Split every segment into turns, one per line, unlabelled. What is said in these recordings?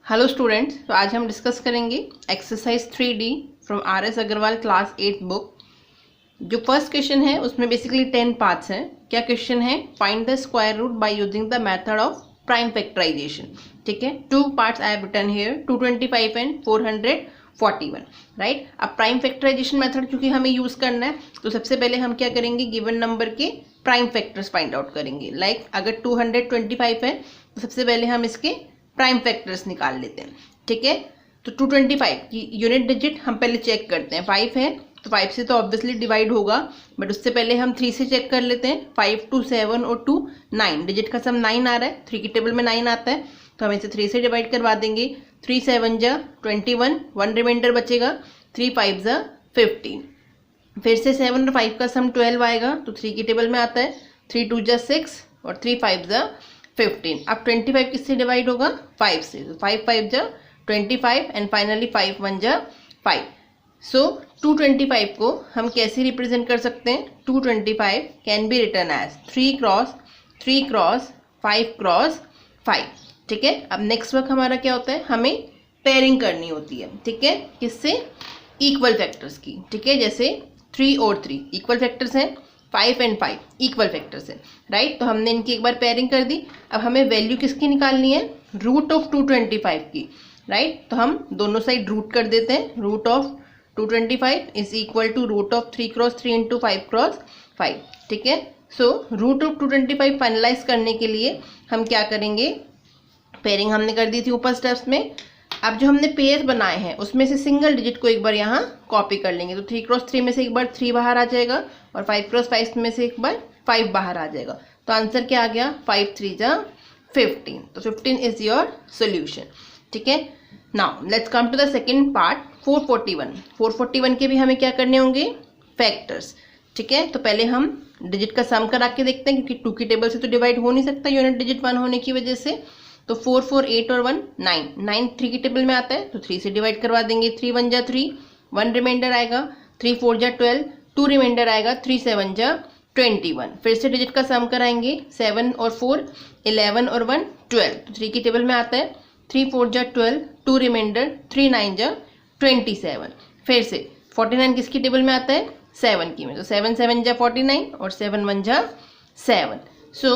Hello students, तो आज हम डिस्कस करेंगे exercise 3D from RS Agarwal class 8 book. जो फर्स्ट क्वेश्चन है उसमें बेसिकली 10 पार्ट्स हैं। क्या क्वेश्चन है? Find the square root by using the method of prime factorisation. ठीक है, 2 parts I have written here, 225 and 441, right. अब प्राइम फैक्टराइजेशन मेथड क्योंकि हमें यूज करना है, तो सबसे पहले हम क्या करेंगे, गिवन नंबर के प्राइम फैक्टर्स फाइंड आउट करेंगे। लाइक अगर 225 है तो सबसे पहले हम इसके प्राइम फैक्टर्स निकाल लेते हैं। ठीक है, तो 225 की यूनिट डिजिट हम पहले चेक करते हैं। 5 है तो 5 से तो ऑब्वियसली डिवाइड होगा, बट उससे पहले हम 3 से चेक कर लेते हैं। 5 2 7 और 2 9, डिजिट का सम 9 आ रहा है, 3 की टेबल में 9 आता है, तो हम इसे 3 से डिवाइड करवा देंगे। 3 7 जा 21, 1 रिमाइंडर बचेगा, 3 5 जा 15। फिर से 7 और 5 का सम 12 आएगा, तो 3 की टेबल में आता है, 3 2 जा 6 और 3 5 जा 15। अब 25 किससे डिवाइड होगा? 5 से, तो 5 5 जा 25 एंड फाइनली 5 1 जा 5। सो 225 को हम कैसे रिप्रेजेंट कर सकते हैं? 225 can be written as 3 cross 3 cross 5 cross 5। ठीक है, अब नेक्स्ट वर्क हमारा क्या होता है, हमें पेयरिंग करनी होती है। ठीक है, किससे? इक्वल फैक्टर्स की। ठीक है, जैसे 3 और 3 इक्वल फैक्टर्स हैं, 5 एंड 5 इक्वल फैक्टर्स है, राइट। तो हमने इनकी एक बार पेयरिंग कर दी। अब हमें वैल्यू किसकी निकालनी है? रूट ऑफ 225 की, राइट। तो हम दोनों साइड रूट कर देते हैं। Root of 225 is equal to root of 3 cross 3 into 5 cross 5। ठीक है, सो रूट ऑफ 225 फाइनलाइज करने के लिए हम क्या करेंगे, पेयरिंग हमने कर दी थी ऊपर स्टेप्स में। अब जो हमने पेयर बनाए हैं उसमें से सिंगल डिजिट को एक बार यहाँ कॉपी कर लेंगे। तो 3 क्रॉस 3 में से एक बार 3 बाहर आ जाएगा और 5 क्रॉस 5 में से एक बार 5 बाहर आ जाएगा। तो आंसर क्या आ गया? 5 3 जा 15। तो 15 इज योर सोल्यूशन। ठीक है, now let's come to the second part, 441। 441 के भी हमें क्या करने होंगे? फैक्टर्स। ठीक है, तो पहले हम डिजिट का सम करा के देखते हैं, क्योंकि 2 की टेबल से तो डिवाइड हो नहीं सकता यूनिट डिजिट 1 होने की वजह से। तो 4 4 8 और 1 9, 9 3 की टेबल में आता है, तो 3 से डिवाइड करवा देंगे। 3 1 जा 3, 1 रिमाइंडर आएगा, 3 4 जा 12, 2 रिमाइंडर आएगा, 3 7 जा 21। फिर से डिजिट का सम कराएंगे, 7 और 4 11 और 1 12, तो 3 की टेबल में आता है, 3 4 जा 12, 2 रिमाइंडर, 3 9 जा 27। फिर से 49 किसकी टेबल में आता है? 7 की में, तो 7 7 जा 49 और 7 1 जा 7। सो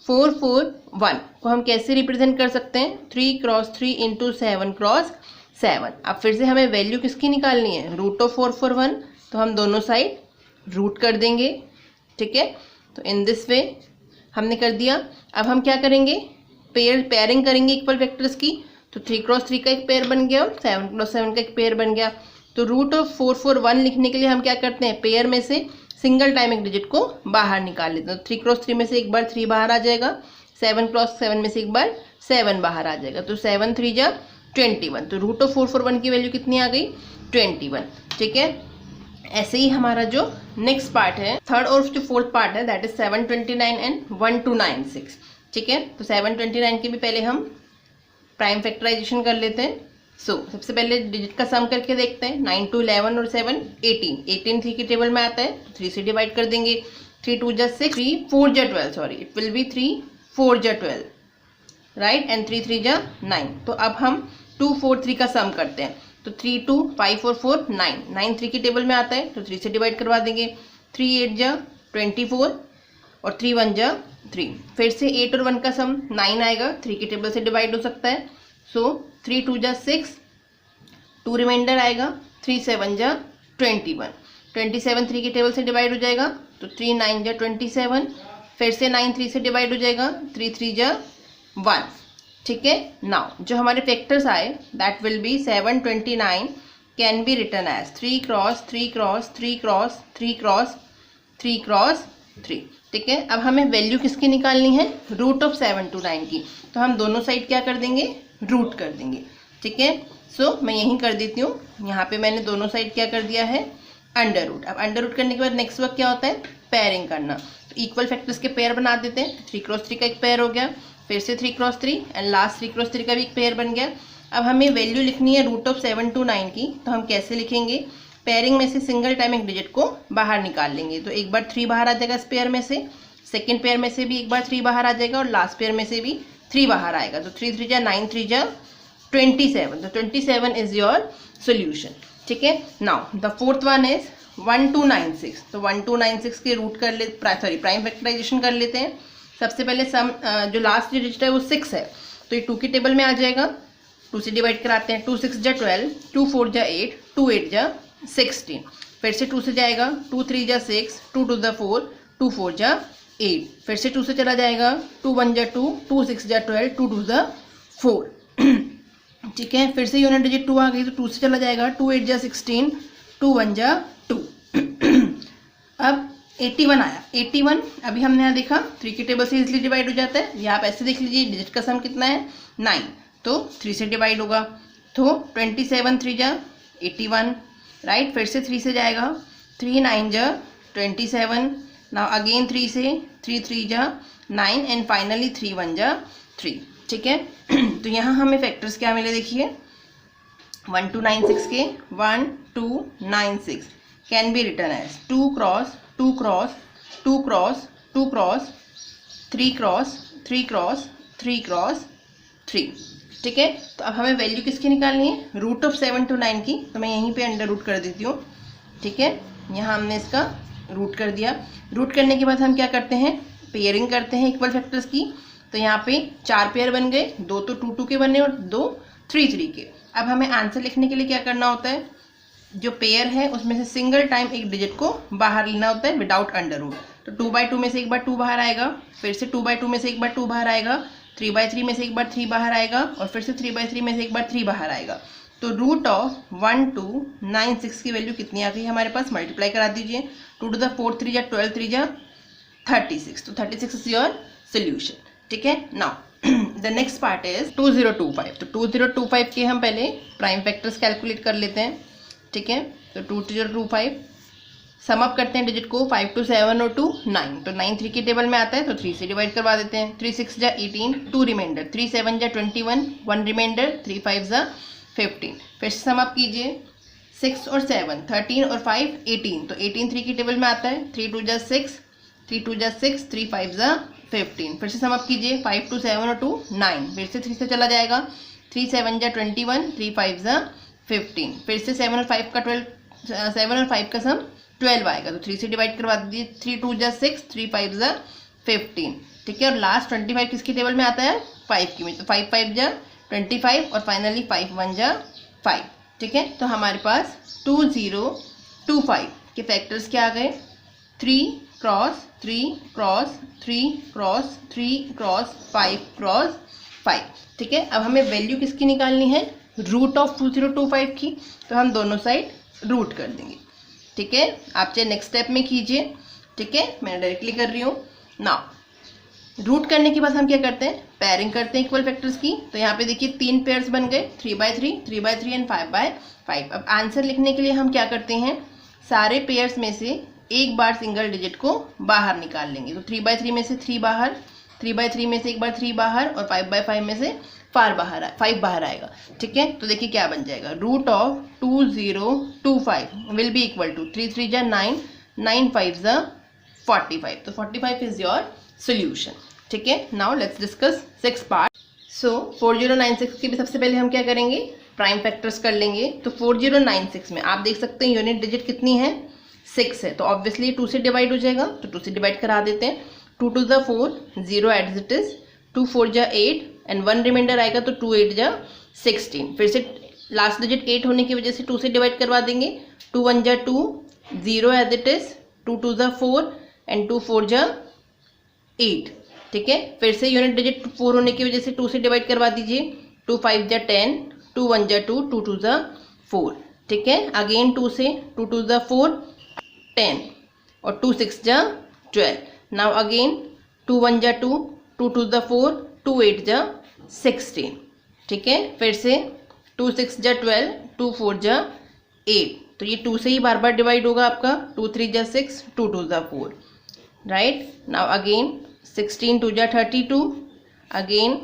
4 4 1 को हम कैसे रिप्रेजेंट कर सकते हैं? 3 क्रॉस 3 इंटू 7 क्रॉस 7। अब फिर से हमें वैल्यू किसकी निकालनी है? रूट ऑफ 4 4 1, तो हम दोनों साइड रूट कर देंगे। ठीक है, तो इन दिस वे हमने कर दिया। अब हम क्या करेंगे? पेयरिंग करेंगे इक्वल फैक्टर्स की। तो 3 क्रॉस 3 का एक पेयर बन गया और 7 क्रॉस 7 का एक पेयर बन गया। तो रूट ऑफ 4 4 1 लिखने के लिए हम क्या करते हैं? पेयर में से सिंगल टाइम एक डिजिट को बाहर निकाल लेते हैं। तो 3 क्रॉस 3 में से एक बार 3 बाहर आ जाएगा, 7 क्रॉस 7 में से एक बार 7 बाहर आ जाएगा, तो 7 3 जा 21। तो रूट ऑफ 4 4 1 की वैल्यू कितनी आ गई? 21। ठीक है, ऐसे ही हमारा जो नेक्स्ट पार्ट है, थर्ड और जो फोर्थ पार्ट है, दैट इज 729 एंड 1296। ठीक है, तो 729 के भी पहले हम प्राइम फैक्टराइजेशन कर लेते हैं। सबसे पहले डिजिट का सम करके देखते हैं। 9 2 11 और 7 18, 18 3 की टेबल में आता है, तो 3 से डिवाइड कर देंगे। 3 2 जा 6, 3 4 जा 12, सॉरी इट विल बी 3 4 जा 12, राइट, एंड 3 3 जा 9। तो अब हम 2 4 3 का सम करते हैं। तो 3 2 5 और 4 9, 9 3 की टेबल में आता है, तो 3 से डिवाइड करवा देंगे। 3 8 जा 24 और 3 1 जा 3। फिर से 8 और 1 का सम 9 आएगा, 3 की टेबल से डिवाइड हो सकता है। सो 3 2 जा 6, 2 रिमाइंडर आएगा, 3 7 जा 21, 27 3 की टेबल से डिवाइड हो जाएगा, तो 3 9 जा 27। फिर से 9 3 से डिवाइड हो जाएगा, 3 3 जा 1। ठीक है, नाउ जो हमारे फैक्टर्स आए that will be 729 can be written as 3 cross 3 cross 3 cross 3 cross 3 cross 3। ठीक है, अब हमें वैल्यू किसकी निकालनी है? रूट ऑफ 729 की। तो हम दोनों साइड क्या कर देंगे? रूट कर देंगे। ठीक है, सो मैं यहीं कर देती हूँ। यहाँ पे मैंने दोनों साइड क्या कर दिया है? Under root. अब अंडर रूट करने के बाद नेक्स्ट वर्क क्या होता है? पेयरिंग करना। तो इक्वल फैक्टर्स के पेयर बना देते हैं। 3 क्रॉस 3 का एक पेयर हो गया, फिर से 3 क्रॉस 3 एंड लास्ट 3 क्रॉस 3 का भी एक पेयर बन गया। अब हमें वैल्यू लिखनी है रूट ऑफ 729 की। तो हम कैसे लिखेंगे? पेयरिंग में से सिंगल टाइम एक डिजिट को बाहर निकाल लेंगे। तो एक बार 3 बाहर आ जाएगा इस पेयर में से, सेकेंड पेयर में से भी एक बार 3 बाहर आ जाएगा और लास्ट पेयर में से भी 3 बाहर आएगा। तो 3 3 जा 9, 3 जा 27, तो 27 इज योर सोल्यूशन। ठीक है, now the fourth one is 1296, तो 1296 के रूट कर ले प्राइम फैक्टराइजेशन कर लेते हैं। सबसे पहले सम जो लास्ट डिजिट है वो 6 है, तो ये 2 के टेबल में आ जाएगा, 2 से डिवाइड कराते हैं। 2 6 जा 12, 2 4 जा 8, 2 8 जा 16, फिर से 2 से जाएगा, 2 3 जा 6, 2 2 जा 4, 2 4 जा 8, फिर से 2 से चला जाएगा, 2 1 जा 2, 2 6 जा 12, 2 2 जा 4। ठीक है, फिर से यूनिट डिजिट 2 आ गई, तो 2 से चला जाएगा, 2 8 जा 16, 2 1 जा 2। अब 81 आया, 81 अभी हमने यहाँ देखा 3 के टेबल से इजिली डिवाइड हो जाता है। यहाँ आप ऐसे देख लीजिए, डिजिट का सम कितना है 9, तो 3 से डिवाइड होगा, तो 27 3 जा 81, राइट। फिर से 3 से जाएगा, 3 9 जा 27, नाउ अगेन 3 से, 3 3 जा 9 एंड फाइनली 3 1 जा 3। ठीक है, तो यहाँ हमें फैक्टर्स क्या मिले देखिए, 1296 के 1296 can be written as 2 cross 2 cross 2 cross 2 cross 3 cross 3 cross 3 cross 3। ठीक है, तो अब हमें वैल्यू किसकी निकालनी है, रूट ऑफ 7 to 9 की, तो मैं यहीं पे अंडर रूट कर देती हूँ। ठीक है, यहाँ हमने इसका रूट कर दिया। रूट करने के बाद हम क्या करते हैं, पेयरिंग करते हैं इक्वल फैक्टर्स की। तो यहाँ पे 4 पेयर बन गए, 2 तो 2 2 के बने और 2 3 3 के। अब हमें आंसर लिखने के लिए क्या करना होता है, जो पेयर है उसमें से सिंगल टाइम एक डिजिट को बाहर लेना होता है विदाउट अंडर रूट। तो 2/2 में से एक बार 2 बाहर आएगा, फिर से 2/2 में से एक बार 2 बाहर आएगा, 3/3 में से एक बार 3 बाहर आएगा और फिर से 3/3 में से एक बार 3 बाहर आएगा। तो रूट ऑफ 1296 की वैल्यू कितनी आ गई हमारे पास, मल्टीप्लाई करा दीजिए। 2 to the 4 3 जा 12, 3 जा 36, तो 36 इज योर सोल्यूशन। ठीक है, now the next part is 2025। तो 2025 के हम पहले प्राइम फैक्टर्स कैलकुलेट कर लेते हैं। ठीक है, तो 2025 सम अप करते हैं डिजिट को, 5 to 7 और 2 9, तो 9 3 के टेबल में आता है, तो 3 से डिवाइड करवा देते हैं। 3 6 जा 18, 2 रिमाइंडर, 3 7 जा 21, 1 रिमाइंडर, 3 5 जा 15। फिर से सम अप कीजिए, 6 और 7 13 और 5 18, तो 18 3 के टेबल में आता है, 3 2 जा 6, 3 2 जा 6, 3 5 जा 15। फिर से सम अप कीजिए, 5 to 7 और 2 9, फिर से 3 से चला जाएगा, 3 7 जा 21, 3 5 जा 15, फिर से 7 और 5 का सम 12 आएगा, तो 3 से डिवाइड करवा दीजिए, 3 2 जा 6, 3 5 जा 15। ठीक है, और लास्ट 25 किसके टेबल में आता है, 5 की में, तो 5 5 जा 25 और फाइनली 5 1 जा 5। ठीक है, तो हमारे पास 2025 के फैक्टर्स क्या आ गए, 3 cross 3 cross 3 cross 3 cross 5 cross 5। ठीक है, अब हमें वैल्यू किसकी निकालनी है, रूट ऑफ 2025 की, तो हम दोनों साइड रूट कर देंगे। ठीक है, आप चाहे नेक्स्ट स्टेप में कीजिए। ठीक है, मैं डायरेक्टली कर रही हूँ। नाउ रूट करने के बाद हम क्या करते हैं, पेयरिंग करते हैं इक्वल फैक्टर्स की। तो यहाँ पे देखिए 3 पेयर्स बन गए, 3/3 3/3 एंड 5/5। अब आंसर लिखने के लिए हम क्या करते हैं, सारे पेयर्स में से एक बार सिंगल डिजिट को बाहर निकाल लेंगे। तो 3/3 में से 3 बाहर, 3/3 में से एक बार 3 बाहर और 5/5 में से 5 बाहर आएगा। ठीक है, तो देखिए क्या बन जाएगा, root of 2025 will be equal to 3 3 जा 9, 9 5 जा 45, तो 45 इज योर सोल्यूशन। ठीक है, नाउ लेट्स डिस्कस 6 पार्ट। सो 4096 के भी सबसे पहले हम क्या करेंगे, प्राइम फैक्टर्स कर लेंगे। तो 4096 में आप देख सकते हैं यूनिट डिजिट कितनी है, 6 है, तो ऑब्वियसली 2 से डिवाइड हो जाएगा, तो 2 से डिवाइड करा देते हैं। 2 to the 4 0 as it is, 2 4 जा 8 एंड 1 रिमाइंडर आएगा, तो 2 8 जा 16। फिर से लास्ट डिजिट 8 होने की वजह से 2 से डिवाइड करवा देंगे। 2 1 जा 2, 0 एज इट इज, 2 2 जा 4 एंड 2 4 जा 8। ठीक है, फिर से यूनिट डिजिट 4 होने की वजह से 2 से डिवाइड करवा दीजिए। 2 5 जा 10, 2 1 जा 2, 2 2 जा 4। ठीक है, अगेन 2 से, 2 2 जा 4 10 और 2 6 जा 12। नाउ अगेन 2 1 जा 2, 2 2 जा 4, 2 8 जा 16। ठीक है, फिर से 2 6 जा 12, 2 4 जा 8, तो ये 2 से ही बार बार डिवाइड होगा आपका। 2 3 जा 6, 2 2 जा 4, राइट। नाउ अगेन 16 2 जा 32, अगेन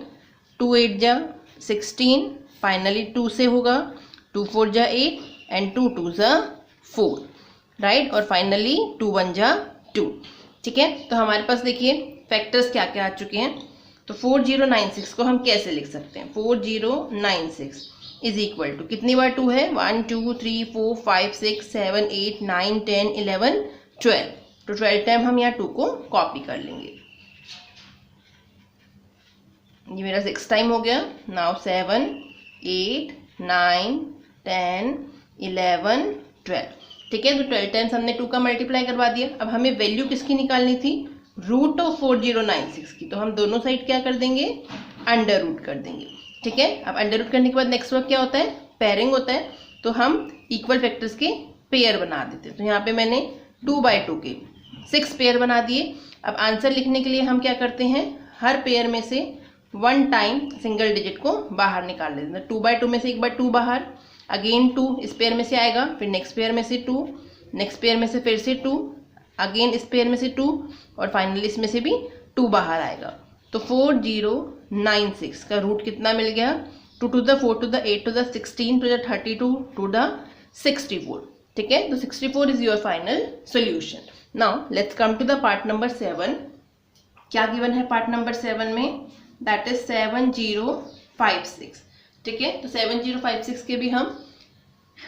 2 8 जा 16, फाइनली 2 से होगा, 2 4 जा 8 एंड 2 2 जा 4, राइट, और फाइनली 2 1 जा 2। ठीक है, तो हमारे पास देखिए फैक्टर्स क्या क्या आ चुके हैं। तो 4096 को हम कैसे लिख सकते हैं? 4096 इज इक्वल टू, कितनी बार 2 है? 1 2 3 4 5 6 7 8 9 10 11 12। तो 12 टाइम हम यहाँ 2 को कॉपी कर लेंगे। ये मेरा 6 टाइम हो गया। नाउ 7 8 9 10 11 12। ठीक है, तो 12 टाइम्स हमने 2 का मल्टीप्लाई करवा दिया। अब हमें वैल्यू किसकी निकालनी थी? रूट ऑफ 4096 की। तो हम दोनों साइड क्या कर देंगे? अंडर रूट कर देंगे। ठीक है, अब अंडर रूट करने के बाद नेक्स्ट वर्क क्या होता है? पेयरिंग होता है। तो हम इक्वल फैक्टर्स के पेयर बना देते हैं। तो यहाँ पे मैंने 2/2 के 6 पेयर बना दिए। अब आंसर लिखने के लिए हम क्या करते हैं? हर पेयर में से 1 टाइम सिंगल डिजिट को बाहर निकाल लेते हैं। 2/2 में से एक बार 2 बाहर, अगेन 2 इस पेयर में से आएगा, फिर नेक्स्ट पेयर में से 2, नेक्स्ट पेयर में से फिर से 2, अगेन इस पेयर में से 2 और फाइनली इसमें से भी 2 बाहर आएगा। तो 4096 का रूट कितना मिल गया? 2 to the 4 to the 8 to the 16 to the 32 to the 64। ठीक है, तो 64 is your final solution. Now let's come to the part number 7। क्या गिवन है पार्ट नंबर 7 में? That is 7056। ठीक है, तो 7056 के भी हम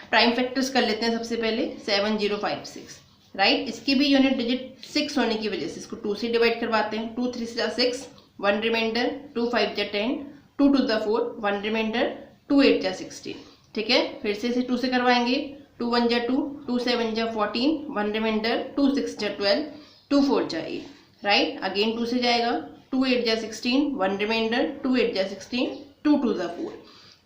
प्राइम फैक्टर्स कर लेते हैं। सबसे पहले 7056, राइट। इसकी भी यूनिट डिजिट 6 होने की वजह से इसको 2 से डिवाइड करवाते हैं। 2 3 जा 6, 1 रिमाइंडर, 2 5 जा 10, 2 2 जा 4, 1 रिमाइंडर, 2 8 जा 16। ठीक है, फिर से इसे 2 से करवाएंगे। 2 1 जा 2, 2 7 जा 14, 1 रिमाइंडर, 2 6 जा 12, 2 4 जा 8, राइट। अगेन 2 से जाएगा, 2 8 जा 16, 1 रिमाइंडर, 2 8 जा 16, 2 2 जा 4।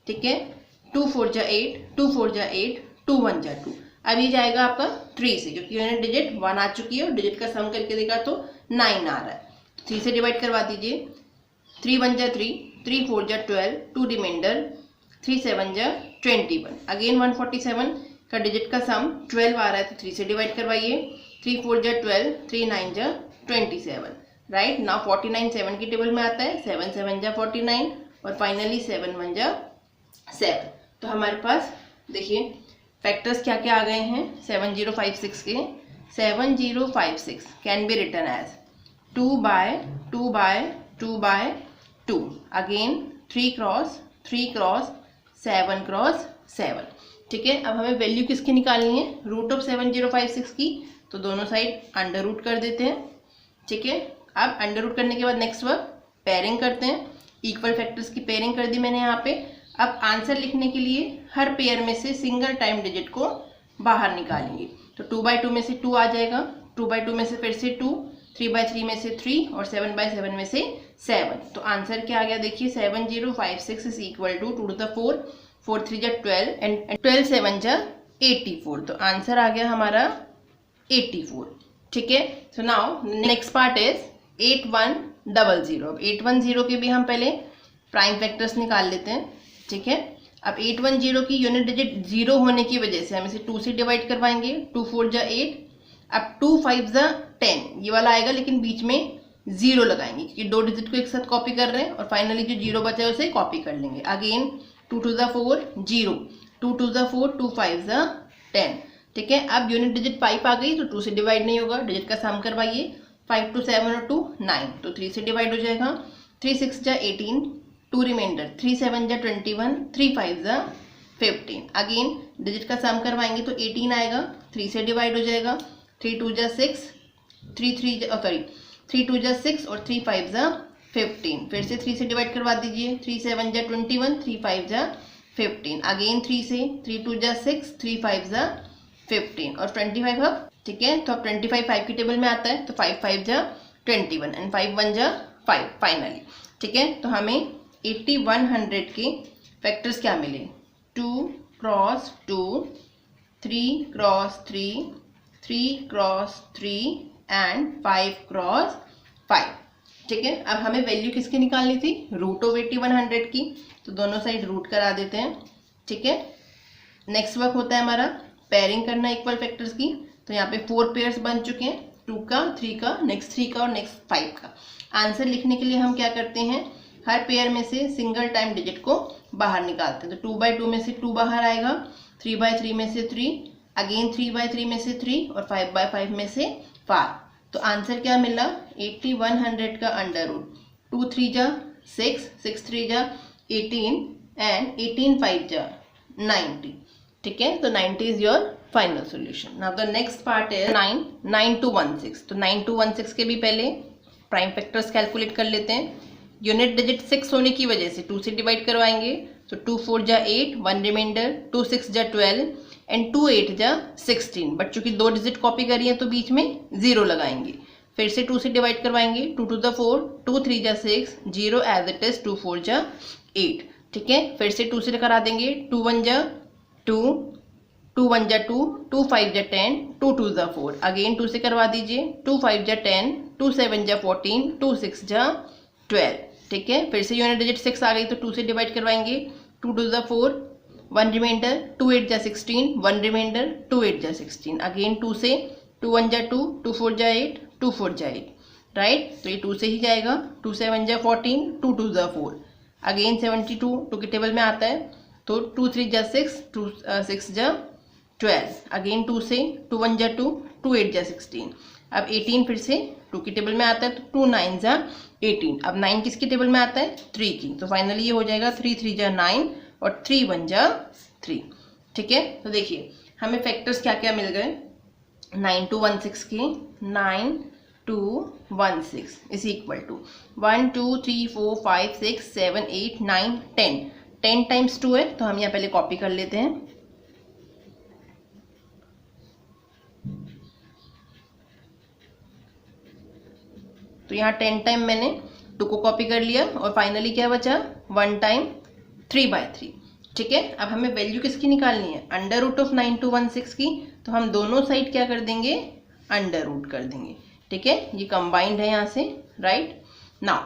ठीक है, 2 4 जा 8, 2 4 जा 8, 2 1 जा 2। अब ये जाएगा आपका 3 से, क्योंकि यूनिट डिजिट 1 आ चुकी है और डिजिट का सम करके देखा तो 9 आ रहा है। 3 से डिवाइड करवा दीजिए। 3 1 जा 3, 3 4 जा 12, 2 रिमाइंडर, 3 7 जा 21। अगेन 147 का डिजिट का सम 12 आ रहा है, तो 3 से डिवाइड करवाइए। 3 4 जा 12, 3 9 जा 27, राइट। नाउ 49 7 की टेबल में आता है। 7 7 जा 49 और फाइनली 7 1 जा 7। तो हमारे पास देखिए फैक्टर्स क्या क्या आ गए हैं 7056 के। 7056 can be written as 2/2/2/2, again 3 cross 3 cross 7 cross 7। ठीक है, अब हमें वैल्यू किसकी निकालनी है? रूट ऑफ 7056 की। तो दोनों साइड अंडर रूट कर देते हैं। ठीक है, अब अंडर रूट करने के बाद नेक्स्ट वर्क पेयरिंग करते हैं। इक्वल फैक्टर्स की पेयरिंग कर दी मैंने यहाँ पे। अब आंसर लिखने के लिए हर पेयर में से सिंगल टाइम डिजिट को बाहर निकालेंगे। तो 2/2 में से 2 आ जाएगा, 2/2 में से फिर से 2, 3/3 में से 3 और 7/7 में से 7। तो आंसर क्या आ गया? देखिए 7056 is equal to 2 to the 4, 4 3 जा 12 एंड 12 7 जा 84। तो आंसर आ गया हमारा 84। ठीक है, so now next part is 8100। अब 810 के भी हम पहले प्राइम फैक्टर्स निकाल लेते हैं। ठीक है, अब 810 की यूनिट डिजिट 0 होने की वजह से हम इसे 2 से डिवाइड करवाएंगे। 2 4 जा 8, अब 2 5 जा 10 ये वाला आएगा, लेकिन बीच में 0 लगाएंगे क्योंकि 2 डिजिट को एक साथ कॉपी कर रहे हैं और फाइनली जो 0 बचा है उसे कॉपी कर लेंगे। अगेन 2 2 जा 4 0, 2 2 जा 4, 2 5 जा 10। ठीक है, अब यूनिट डिजिट 5 आ गई तो 2 से डिवाइड नहीं होगा, डिजिट का सम करवाइए। 5 2 7 और 2 9, तो 3 से डिवाइड हो जाएगा। 3 6 जा 18, 2 रिमाइंडर, 3 7 जा 21, 3 5 जा 15। अगेन डिजिट का सम करवाएंगे तो 18 आएगा, 3 से डिवाइड हो जाएगा। 3 2 जा 6, 3 2 जा 6 और 3 5 जा 15। फिर से 3 से डिवाइड करवा दीजिए। 3 7 जा 21, 3 5 जा 15। अगेन 3 से, 3 2 जा 6, 3 5 जा 15 और 25 अब। ठीक है, तो अब 25 5 की टेबल में आता है, तो 5 5 जा 21 एंड 5 1 जा 5 फाइनली। ठीक है, तो हमें 8100 के फैक्टर्स क्या मिले? 2 cross 2, 3 cross 3, 3 cross 3 and 5 cross 5। ठीक है, अब हमें वैल्यू किसकी निकालनी थी? रूट ऑफ 8100 की। तो दोनों साइड रूट करा देते हैं। ठीक है, नेक्स्ट वर्क होता है हमारा पेयरिंग करना इक्वल फैक्टर्स की। तो यहाँ पे 4 पेयर्स बन चुके हैं, 2 का, 3 का, नेक्स्ट 3 का और नेक्स्ट 5 का। आंसर लिखने के लिए हम क्या करते हैं? हर पेयर में से सिंगल टाइम डिजिट को बाहर निकालते हैं। तो 2/2 में से 2 बाहर आएगा, 3/3 में से 3, अगेन 3/3 में से 3 और 5/5 में से 5। तो आंसर क्या मिला? 8100 का अंडर रूट 2 3 जा 6, 6 3 जा 18 एंड 18 5 जा 90. ठीक है, तो 90 is your final solution. Now the next part is 9, 9 to 16. तो 9 to 16 के भी पहले प्राइम फैक्टर्स कैलकुलेट कर लेते हैं. यूनिट डिजिट 6 होने की वजह से 2 से डिवाइड करवाएंगे. तो 2 4 जा 8, 1 रिमाइंडर, 2 6 जा 12 एंड 2 8 जा 16. बट चूंकि 2 डिजिट कॉपी करी है तो बीच में 0 लगाएंगे. फिर से 2 से डिवाइड करवाएंगे. 2 to the 4, 2 3 जा 6, 0 एज इट इज, 2 4 जा 8. ठीक है, फिर से 2 से करा देंगे. 2 1 जा 2, 2 1 जा 2, 2 5 जा 10, 2 2 जा 4. अगेन 2 से करवा दीजिए. 2 5 जा 10, 2 7 जा 14, 2 6 जा 12. ठीक है, फिर से यूनिट डिजिट 6 आ गई तो 2 से डिवाइड करवाएंगे. 2 2 जा 4, 1 रिमाइंडर, 2 8 जा 16, 1 रिमाइंडर, 2 8 जा 16. अगेन 2 से 2 1 जा 2, 2 4 जा 8, 2 4 जा 8. राइट, तो ये 2 से ही जाएगा. 2 7 जा 14, 2 2 जा 4. अगेन 72 2 के टेबल में आता है तो 2 3 जा 6, 2 6 जा 12. अगेन 2 से 2 1 जा 2, 2 8 जा 16. अब 18 फिर से 2 की टेबल में आता है तो 2 9 जा 18. अब 9 किसकी टेबल में आता है? 3 की. तो फाइनली ये हो जाएगा 3 3 जा 9 और 3 1 जा 3. ठीक है, तो देखिए हमें फैक्टर्स क्या क्या मिल गए. 9 to 16 के 9 2 1 6 इज इक्वल टू 1 2 3 4 5 6 7 8 9 10. 10 टाइम्स 2 है तो हम यहाँ पहले कॉपी कर लेते हैं. तो यहाँ 10 टाइम मैंने 2 को कॉपी कर लिया और फाइनली क्या बचा 1 टाइम 3/3. ठीक है, अब हमें वैल्यू किसकी निकालनी है? अंडर रूट ऑफ 9 to 16 की. तो हम दोनों साइड क्या कर देंगे? अंडर रूट कर देंगे. ठीक है, ये कंबाइंड है यहाँ से. राइट, नाउ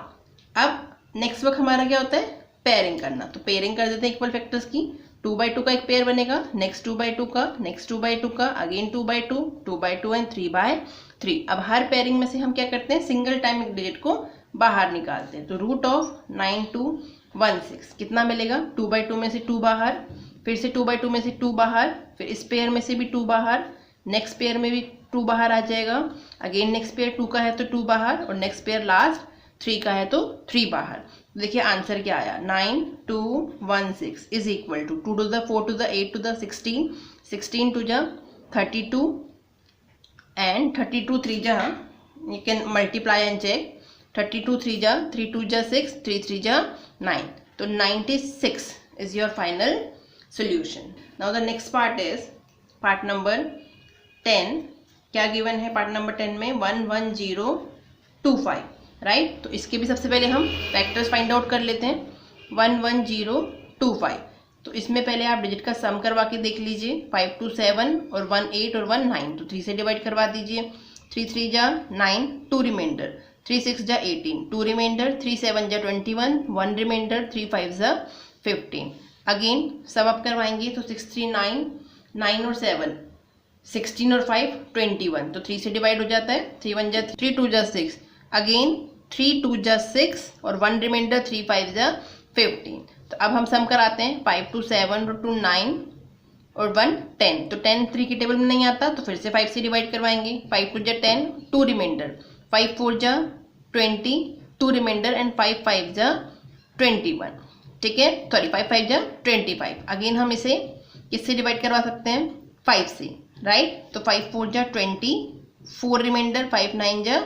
अब नेक्स्ट वर्क हमारा क्या होता है? पेयरिंग करना. तो पेयरिंग कर देते हैं इक्वल फैक्टर्स की. 2/2 का एक पेयर बनेगा, नेक्स्ट 2/2 का, नेक्स्ट 2/2 का, अगेन 2/2, 2/2 एंड 3/3. अब हर पेयरिंग में से हम क्या करते हैं? सिंगल टाइम एक डिजिट को बाहर निकालते हैं. तो रूट ऑफ 9 to 16 कितना मिलेगा? 2/2 में से 2 बाहर, फिर से 2/2 में से 2 बाहर, फिर इस पेयर में से भी 2 बाहर, नेक्स्ट पेयर में भी 2 बाहर आ जाएगा. अगेन नेक्स्ट पेयर 2 का है तो 2 बाहर और नेक्स्ट पेयर लास्ट 3 का है तो 3 बाहर. देखिए आंसर क्या आया? 9 2 1 6 is equal to 2 to the 4 to the 8 to the 16, 16 2 जा 32 एंड 32 3 जा, you can multiply and check. 32 3 जा 3 2 जा 6, 3 3 जा 9. तो 96 is your final solution. Now the next part is part number 10. क्या गिवन है पार्ट नंबर 10 में? 1 1 0 2 5. राइट, तो इसके भी सबसे पहले हम फैक्टर्स फाइंड आउट कर लेते हैं. 1 1 0 2 5. तो इसमें पहले आप डिजिट का सम करवा के देख लीजिए. 5 2 7 और 1 8 और 1 9. तो 3 से डिवाइड करवा दीजिए. 3 3 जा 9, 2 रिमाइंडर, 3 6 जा 18, 2 रिमाइंडर, 3 7 जा 21, 1 रिमाइंडर, 3 5 जा 15. अगेन सम अप करवाएंगे तो 6 3 9, 9 और 7 16 और 5 21. तो 3 से डिवाइड हो जाता है. 3 1 जा 3, 2 जा 6, अगेन 3 2 जा 6 और 1 रिमाइंडर, 3 5 जा 15. तो अब हम सम कराते हैं. 5 2 7 और 2 9 और 1 10. तो 10 3 की टेबल में नहीं आता तो फिर से 5 से डिवाइड करवाएंगे. 5 2 जा 10, 2 रिमाइंडर, 5 4 जा 20, 2 रिमाइंडर एंड 5 5 जा 21. ठीक है, सॉरी 5 5 जा 25. अगेन हम इसे किससे डिवाइड करवा सकते हैं? 5 से. राइट, तो 5 4 जा 20, 4 रिमाइंडर, 5 9 जा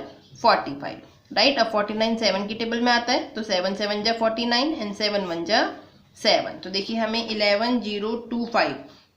45. राइट, अब 49 7 की टेबल में आता है तो 7 7 जा 49 एंड 7 1 जा 7. तो देखिए हमें 11 0 2 5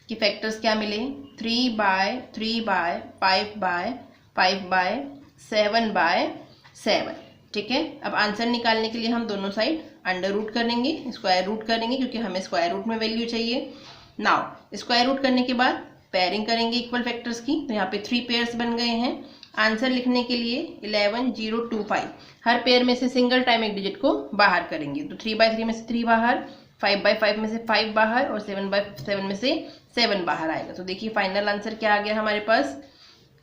की फैक्टर्स क्या मिले? 3/3/5/5/7/7. ठीक है, अब आंसर निकालने के लिए हम दोनों साइड अंडर रूट करेंगे, स्क्वायर रूट करेंगे क्योंकि हमें स्क्वायर रूट में वैल्यू चाहिए. नाउ स्क्वायर रूट करने के बाद पेयरिंग करेंगे इक्वल फैक्टर्स की. तो यहाँ पे 3 पेयर्स बन गए हैं. आंसर लिखने के लिए 11 0 2 5 हर पेयर में से सिंगल टाइम एक डिजिट को बाहर करेंगे. तो 3/3 में से 3 बाहर, 5/5 में से 5 बाहर और 7/7 में से 7 बाहर आएगा. तो देखिए फाइनल आंसर क्या आ गया हमारे पास?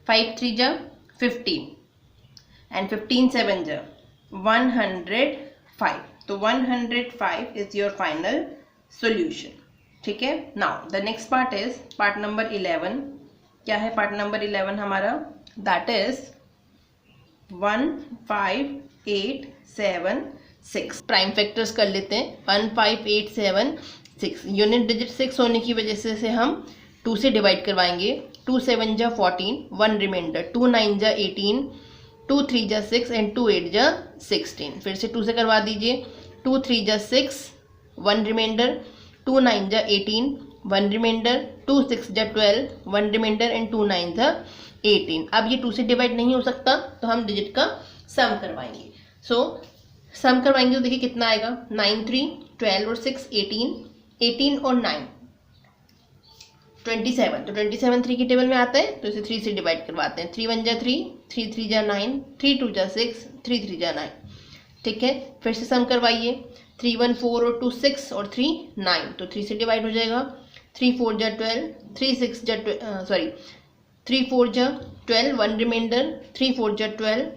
5 3 जा 15 एंड 15 7 जा 105. तो 105 इज योर फाइनल सॉल्यूशन. ठीक है, now the next part is part number 11. क्या है पार्ट नंबर 11 हमारा? That is 1 5 8 7 6। प्राइम फैक्टर्स कर लेते हैं। 1 5 8 7 6। यूनिट डिजिट 6 होने की वजह से हम 2 से डिवाइड करवाएंगे। 2 7 जा 14, 1 रिमाइंडर। 2 9 जा 18, 2 3 जा 6 एंड 2 8 जा 16। फिर से 2 से करवा दीजिए। 2 3 जा 6, 1 रिमाइंडर। 2 9 जा 18, 1 रिमाइंडर। 2 6 जा 12, 1 रिमाइंडर एंड 2 9 जा 18। अब ये 2 से डिवाइड नहीं हो सकता तो हम डिजिट का सम करवाएंगे। सो सम करवाएंगे तो देखिए कितना आएगा। 9 3 12 और 6 18, 18 और 9 27। तो 27 3 की टेबल में आता है तो इसे 3 से डिवाइड करवाते हैं। 3 1 जा 3, 3 3 जा 9, 3 2 जा 6, 3 3 जा 9। ठीक है, फिर से सम करवाइए। 3 1 4 और 2 6 और 3 9, तो 3 से डिवाइड हो जाएगा। 3 4 जा 12, 3 6 जा 3 4 जा 12, 1 रिमाइंडर। 3 4 जा 12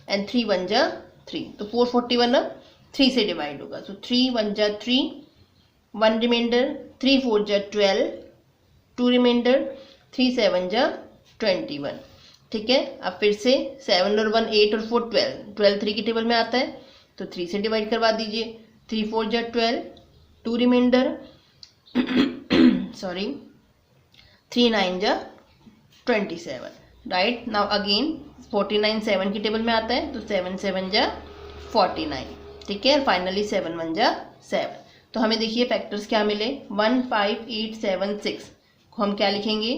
एंड 3 1 जा 3। तो 441 अब 3 से डिवाइड होगा। सो 3 1 जा 3, 1 रिमाइंडर। 3 4 जा 12, 2 रिमाइंडर। 3 7 जा 21। ठीक है, अब फिर से 7 और 1 8 और 4 12, 12 3 की टेबल में आता है तो 3 से डिवाइड करवा दीजिए। 3 4 जा 12, 2 रिमाइंडर। सॉरी, 3 9 जा 27। राइट, नाउ अगेन 49 7 की टेबल में आता है तो 7 7 जा 49। ठीक है, फाइनली 7 1 जा 7। तो हमें देखिए फैक्टर्स क्या मिले। 1 5 8 7 6 को हम क्या लिखेंगे।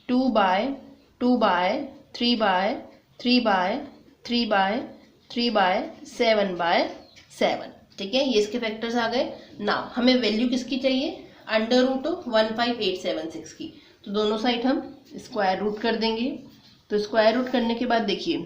2 by 2 by 3 by 3 by 3 by 3 by 7 by 7। ठीक है, ये इसके फैक्टर्स आ गए। नाउ हमें वैल्यू किसकी चाहिए, अंडर रूट ऑफ 1 5 8 7 6 की। तो दोनों साइड हम स्क्वायर रूट कर देंगे। तो स्क्वायर रूट करने के बाद देखिए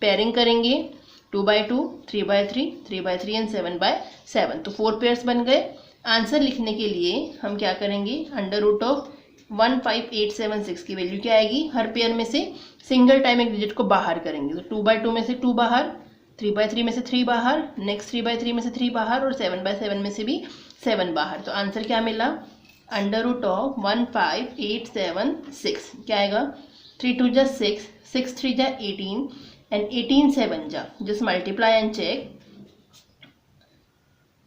पेयरिंग करेंगे। 2 by 2, 3 by 3, 3 by 3 and 7 by 7। तो 4 पेयर्स बन गए। आंसर लिखने के लिए हम क्या करेंगे, अंडर रूट ऑफ 1 5 8 7 6 की वैल्यू क्या आएगी, हर पेयर में से सिंगल टाइम एक डिजिट को बाहर करेंगे। तो 2 बाय 2 में से 2 बाहर, 3 बाय 3 में से 3 बाहर, नेक्स्ट 3 बाय 3 में से 3 बाहर और 7 बाय 7 में से भी 7 बाहर। तो आंसर क्या मिला, अंडर रूट ऑफ 1 5 8 7 6। क्या आएगा, 3 2 जा 6, 6 3 जा 18 एंड 18 7 जा, जस्ट मल्टीप्लाई एंड चेक।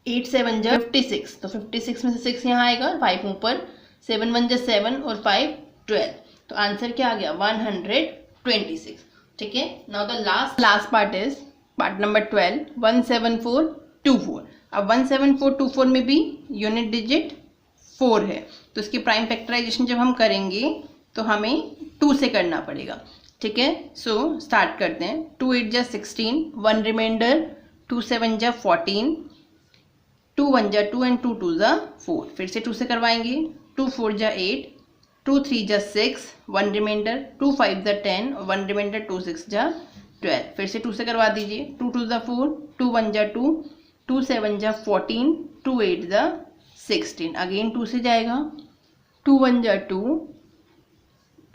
8 7 जा 56, तो 56 में से 6 यहाँ आएगा, 5 ऊपर, 7 1 जा 7 और 5 12। तो आंसर क्या आ गया, 126। ठीक है, now the last part is part number 12, 17424। अब 17424 में भी यूनिट डिजिट 4 है तो इसकी प्राइम फैक्टराइजेशन जब हम करेंगे तो हमें 2 से करना पड़ेगा। ठीक है, सो स्टार्ट करते हैं। 2 8 जा 16, 1 रिमाइंडर। 2 7 जा 14, 2 1 जा 2 एंड 2 2 जा 4। फिर से 2 से करवाएंगे। 2 4 जा 8, 2 3 जा 6, 1 रिमाइंडर। 2 5 जा 10, 1 रिमाइंडर। 2 6 जा 12। फिर से 2 से करवा दीजिए। 2 2 जा 4, 2 1 जा 2, 2 7 जा 14, 2 8 जा 16। अगेन 2 से जाएगा। 2 1 जा 2,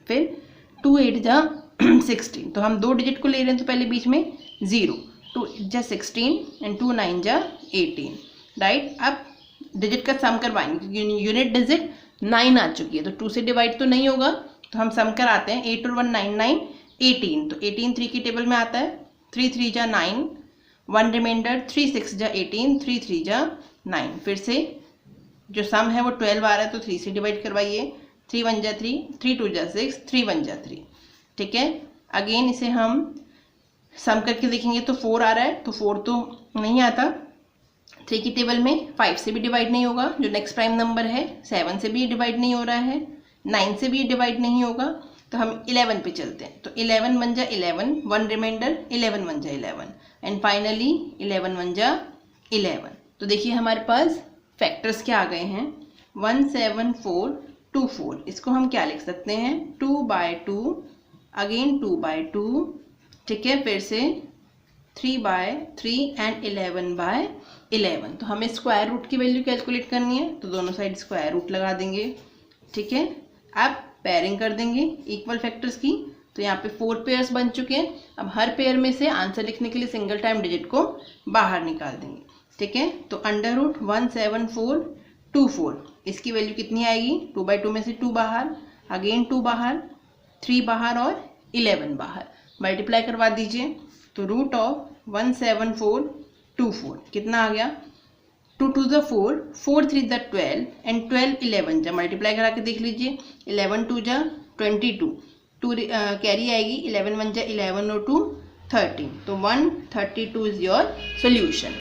फिर 2 8 जा 16। तो हम 2 डिजिट को ले रहे हैं तो पहले बीच में 0। 2 8 जा 16 एंड 2 9 जा 18। राइट, अब डिजिट का सम करवाएंगे क्योंकि यूनिट डिजिट 9 आ चुकी है तो 2 से डिवाइड तो नहीं होगा तो हम सम कराते हैं। 8 और 1 9 9 18। तो 18 3 की टेबल में आता है। 3 3 जा 9, 1 रिमाइंडर। 3 6 जा 18, 3 3 जा 9। फिर से जो सम है वो 12 आ रहा है तो 3 से डिवाइड करवाइए। 3 1 जा 3, 3 2 जा 6, 3 1 जा 3। ठीक है, अगेन इसे हम सम करके देखेंगे तो 4 आ रहा है तो 4 तो नहीं आता। 3 की टेबल में 5 से भी डिवाइड नहीं होगा, जो नेक्स्ट प्राइम नंबर है। 7 से भी डिवाइड नहीं हो रहा है, 9 से भी डिवाइड नहीं होगा तो हम 11 पे चलते हैं। तो 11 1 जा 11, 1 रिमाइंडर। 11 1 जा 11 एंड फाइनली 11 1 जा 11। तो देखिए हमारे पास फैक्टर्स क्या आ गए हैं, 17424। इसको हम क्या लिख सकते हैं, 2 बाय 2, अगेन 2 बाय 2। ठीक है, फिर से 3 बाय 3 एंड 11 बाय 11। तो हमें स्क्वायर रूट की वैल्यू कैलकुलेट करनी है तो दोनों साइड स्क्वायर रूट लगा देंगे। ठीक है, अब पेयरिंग कर देंगे इक्वल फैक्टर्स की। तो यहाँ पे 4 पेयर्स बन चुके हैं। अब हर पेयर में से आंसर लिखने के लिए सिंगल टाइम डिजिट को बाहर निकाल देंगे। ठीक है, तो अंडर रूट 17424, इसकी वैल्यू कितनी आएगी, 2 बाई 2 में से 2 बाहर, अगेन 2 बाहर, 3 बाहर और 11 बाहर। मल्टीप्लाई करवा दीजिए तो रूट ऑफ 174 2 4 कितना आ गया 2 2 ज़ा 4 4 3 ज़ा 12 एंड 12 11 जब मल्टीप्लाई करा के देख लीजिए 11 2 ज़ा 22 2 कैरी आएगी 11 1 ज़ा 11 और 2 13 तो 132 इज योर सोल्यूशन।